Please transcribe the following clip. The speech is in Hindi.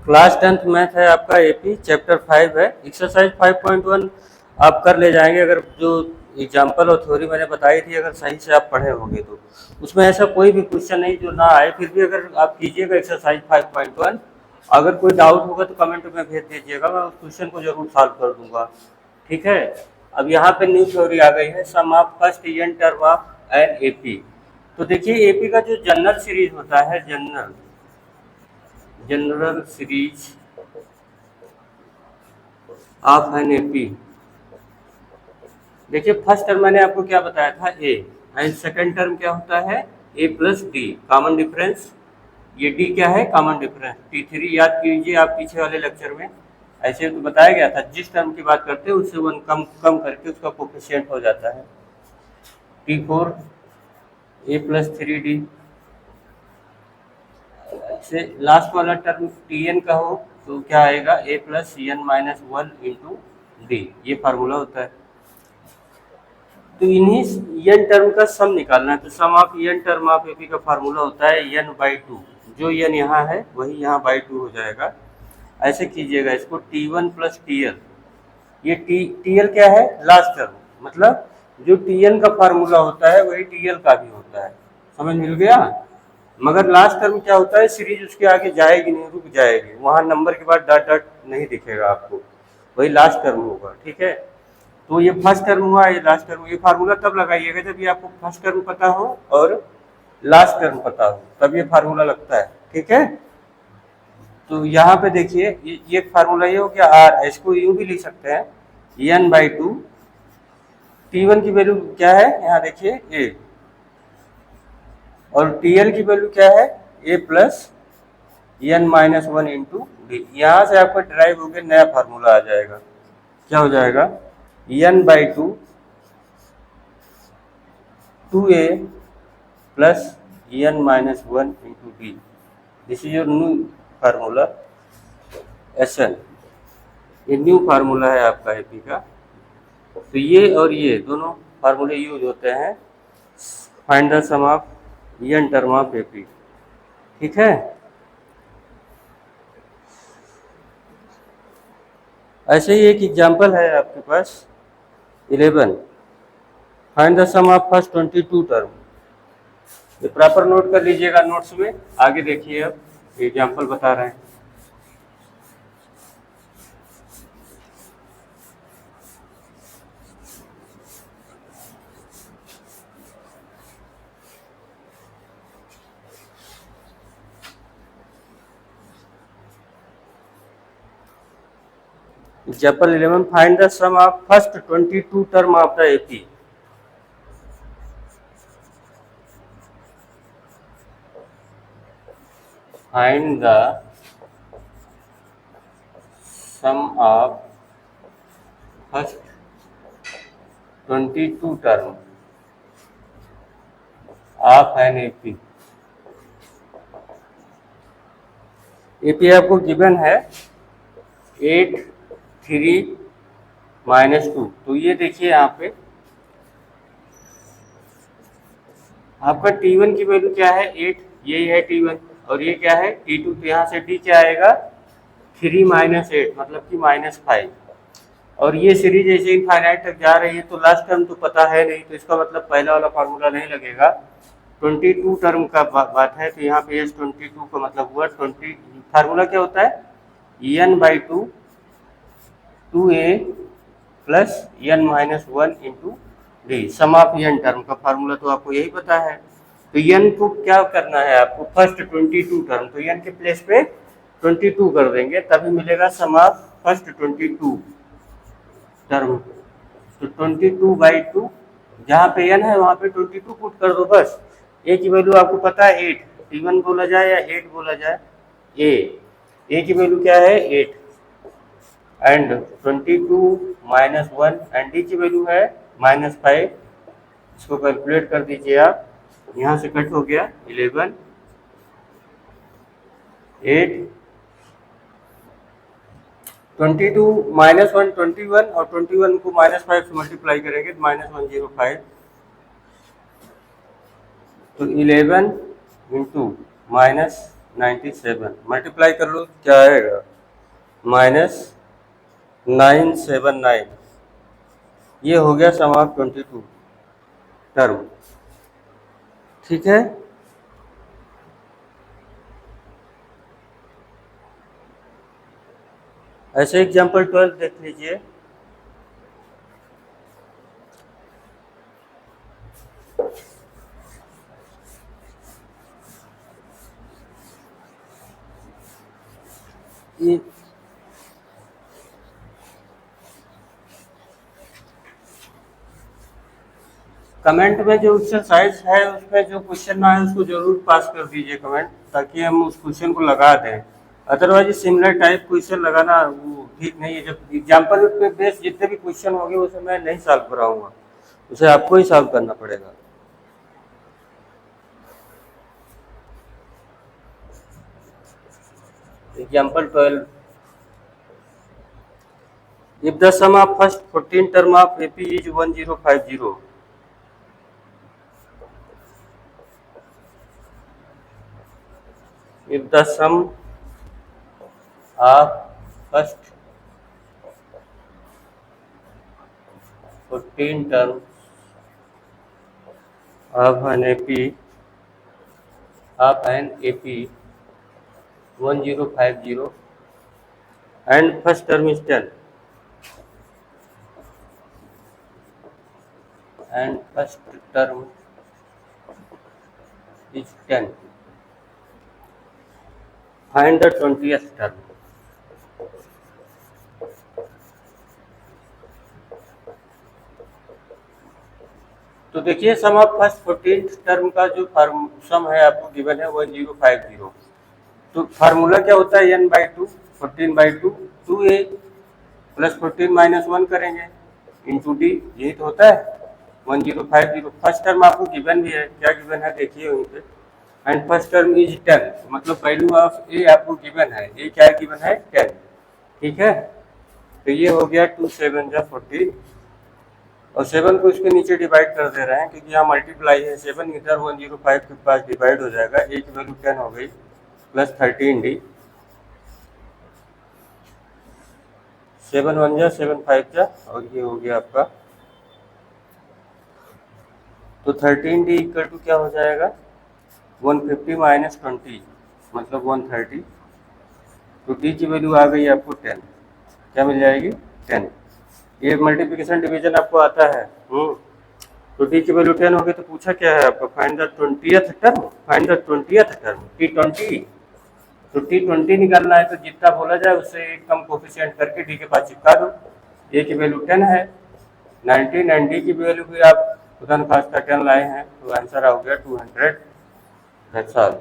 क्लास 10th मैथ है आपका एपी चैप्टर 5 है। एक्सरसाइज 5.1 आप कर ले जाएंगे अगर जो एग्जाम्पल और थ्योरी मैंने बताई थी अगर सही से आप पढ़े होंगे तो उसमें ऐसा कोई भी क्वेश्चन नहीं जो ना आए, फिर भी अगर आप कीजिएगा एक्सरसाइज 5.1। अगर कोई डाउट होगा तो कमेंट में भेज दीजिएगा, मैं उस क्वेश्चन को जरूर सॉल्व कर दूंगा। ठीक है। अब यहाँ पे न्यू थ्योरी आ गई है, sum of first N term of N AP. तो देखिए एपी का जो जनरल सीरीज होता है, general series of N AP. देखिए फर्स्ट टर्म मैंने आपको क्या बताया था, ए, एंड सेकंड टर्म क्या होता है, A plus D common difference. ये डी क्या है, कॉमन डिफरेंस। T3 याद कीजिए आप पिछले वाले लेक्चर में ऐसे तो बताया गया था, जिस टर्म की बात करते हैं उससे वन कम कम करके उसका कोफिशिएंट हो जाता है। T4 ए प्लस 3D से लास्ट वाला टर्म Tn का हो तो क्या आएगा, A plus N minus 1 into D. ये फार्मूला होता है। तो इन्हीं एन टर्म का सम निकालना है। तो sum of N term of AP का फार्मूला होता है एन बाई टू। जो एन यहाँ है वही यहाँ बाई टू हो जाएगा। ऐसे कीजिएगा इसको T1 प्लस TL। ये TL क्या है, लास्ट टर्म, मतलब जो Tn का फार्मूला होता है वही TL का भी होता है। समझ मिल गया। मगर लास्ट टर्म क्या होता है, सीरीज उसके आगे जाएगी नहीं, रुक जाएगी, वहाँ नंबर के बाद डॉट डॉट नहीं दिखेगा आपको, वही लास्ट टर्म होगा। ठीक है। तो ये फर्स्ट टर्म हुआ, ये लास्ट टर्म। ये फार्मूला तब लगाइएगा जब ये आपको फर्स्ट टर्म पता हो और लास्ट टर्म पता हो, तब ये फार्मूला लगता है। ठीक है। तो यहाँ पे देखिए ये फार्मूला ये हो गया आर, इसको यूं भी लिख सकते हैं एन बाई टू। T1 की वैल्यू क्या है यहाँ देखिए ए, और TL की वैल्यू क्या है, A plus N minus 1 into D. यहाँ से आपका ड्राइव होकर नया फार्मूला आ जाएगा। क्या हो जाएगा, n by two 2a plus N minus 1 into d. This is your new formula SN। ये न्यू फार्मूला है आपका एपी का। तो ये और ये दोनों फार्मूले यूज होते हैं find the sum of N term of AP. ठीक है। ऐसे ही एक एग्जांपल है आपके पास 11, find the sum of first 22 term. ये प्रॉपर नोट कर लीजिएगा नोट्स में, आगे देखिए अब एग्जांपल बता रहे हैं। Example 11, find the sum of first 22 term of the AP। Find the sum of first 22 term of an AP। AP आपको गिवन है 8 3 माइनस 2। तो ये देखिए यहाँ पे आपका T1 की वैल्यू क्या है 8, यही है T1, और ये क्या है T2। तो यहाँ से D क्या आएगा 3 माइनस 8 मतलब कि माइनस 5। और ये सीरीज ऐसे इनफाइनाइट तक जा रही है तो लास्ट टर्म तो पता है नहीं, तो इसका मतलब पहला वाला फार्मूला नहीं लगेगा। 22 टर्म का बात है तो यहाँ पे S22 का मतलब हुआ 20। फार्मूला क्या होता है N by two 2a plus N minus 1 into d. Sum of N term का फार्मूला तो आपको यही पता है। तो एन को क्या करना है आपको, फर्स्ट 22 टर्म, तो एन के प्लेस पे 22 कर देंगे तभी मिलेगा सम ऑफ फर्स्ट 22 टर्म। तो 22 बाई 2, जहाँ पे एन है वहाँ पे 22 पुट कर दो बस। ए की वैल्यू आपको पता है 8, T1 बोला जाए या 8 बोला जाए। ए की वैल्यू क्या है 8 एंड 22 माइनस 1 एंड डी की वैल्यू है माइनस 5। इसको कैलकुलेट कर दीजिए आप, यहाँ से कट हो गया 11 8 22 माइनस 1 21 और 21 को माइनस 5 से मल्टीप्लाई करेंगे तो माइनस 105। तो 11 इंटू माइनस 97 मल्टीप्लाई कर लो क्या आएगा, -979। ये हो गया सम ऑफ 22 टर्म। ठीक है, ऐसे एग्जाम्पल 12 देख लीजिए। ये कमेंट में जो एक्सरसाइज है उसमें जो क्वेश्चन ना है उसको जरूर पास कर दीजिए कमेंट, ताकि हम उस क्वेश्चन को लगा दें। अदरवाइज सिमिलर टाइप क्वेश्चन लगाना वो ठीक नहीं है। जब एग्जाम्पल पे बेस जितने भी क्वेश्चन होंगे उसे मैं नहीं सॉल्व कराऊंगा, उसे आपको ही सॉल्व करना पड़ेगा। Example 12, if the sum of first 14 term of AP is 1050, if the sum of first 14 terms of an AP 1050 and first term is 10 and first term is 10, find the 20th term। तो देखिए सम ऑफ फर्स्ट 14 टर्म का जो सम है आपको गिवन है 1050। तो फार्मूला क्या होता है, n/2 14/2 2a प्लस 14 माइनस 1 करेंगे इंटू डी, यही तो होता है 1050। फर्स्ट टर्म आपको गिवन भी है, क्या गिवन है देखिए वहीं पे, एंड फर्स्ट टर्म इज 10, मतलब वैल्यू ऑफ ए आपको गिवन है, ए क्या गिवन है 10। ठीक है, तो ये हो गया 2 7 जा 14 और 7 को इसके नीचे डिवाइड कर दे रहे हैं क्योंकि यहाँ मल्टीप्लाई है। 7 इधर 105 के पास डिवाइड हो जाएगा, ए की वैल्यू 10 हो गई प्लस 13d, 7 1 जा 7 5 जा और ये हो गया आपका, तो 13d इक्वल टू क्या हो जाएगा 150 माइनस 20 मतलब 130। तो d की वैल्यू आ गई आपको 10, क्या मिल जाएगी 10। ये मल्टीप्लिकेशन डिवीजन आपको आता है। तो d की वैल्यू 10 हो गई, तो पूछा क्या है आपका, find the 20th term, find the 20th term t20। तो t20 निकालना है, तो जितना बोला जाए उससे एक कम कोफिशिएंट करके d के पास चिपका दो। a की वैल्यू 10 है 19 एंड d की वैल्यू भी आप खुदा न खास्ता 10 लाए हैं, तो आंसर आ गया 200। That's all.